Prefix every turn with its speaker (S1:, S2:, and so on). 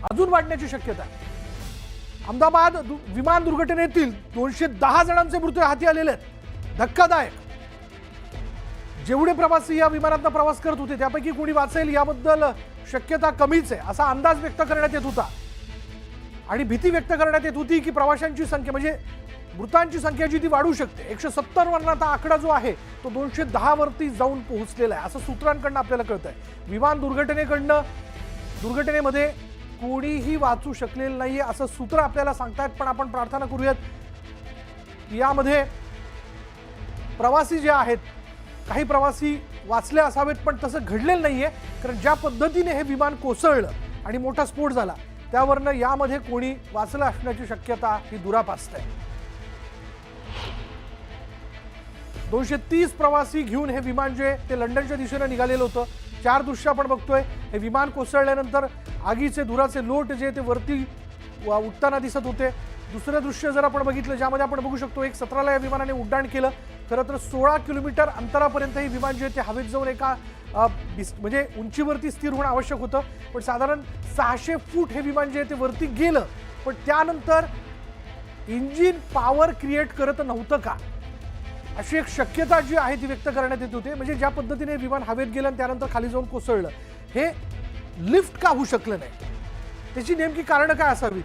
S1: अजून वाढण्याची शक्यता आहे। अहमदाबाद विमान दुर्घटनेतील 210 जणांचे मृत्यू हाती आलेले आहेत। धक्कादायक। जेवढे प्रवासी या विमानातून प्रवास करत होते त्यापैकी कोणी वाचेल याबद्दल शक्यता कमीच आहे असा अंदाज व्यक्त करण्यात येत होता आणि भीती व्यक्त करण्यात येत होती की प्रवाशांची संख्या म्हणजे मृतांची संख्या जी ती वाढू शकते। 170 वरचा आकडा जो आहे तो 210 वरती जाऊन पोहोचलेला आहे असं सूत्रांकडून आपल्याला कळतंय। विमान दुर्घटनेमध्ये कोणीही वाचू शकलेलं नाहीये असं सूत्र आपल्याला सांगतायत, पण आपण प्रार्थना करूयात यामध्ये प्रवासी जे आहेत काही प्रवासी वाचले असावेत, पण तसं घडलेलं नाहीये कारण ज्या पद्धतीने हे विमान कोसळलं आणि मोठा स्फोट झाला त्यावरनं यामध्ये कोणी वाचलं असण्याची शक्यता ही दुरापास्त आहे। 230 प्रवासी घेऊन हे विमान जे ते लंडनच्या दिशेने निघालेलं होतं। 4 दृश्य आपण बघतोय। हे विमान कोसळल्यानंतर आगीचे धुराचे लोट जे ते वरती उडताना दिसत होते। दुसरं दृश्य जर आपण बघितलं ज्यामध्ये आपण बघू शकतो 1:17 या विमानाने उड्डाण केलं। खरं तर 16 किलोमीटर अंतरापर्यंत हे विमान जे ते हवेत जाऊन एका म्हणजे उंचीवरती स्थिर होणं आवश्यक होतं, पण साधारण 600 फूट हे विमान जे ते वरती गेलं, पण त्यानंतर इंजिन पॉवर क्रिएट करत नव्हतं का अशी एक शक्यता जी आहे ती व्यक्त करण्यात येत होते। म्हणजे ज्या पद्धतीने विमान हवेत गेलं आणि त्यानंतर खाली जाऊन कोसळलं हे लिफ्ट का होऊ शकलं नाही, त्याची नेमकी कारणं काय असावीत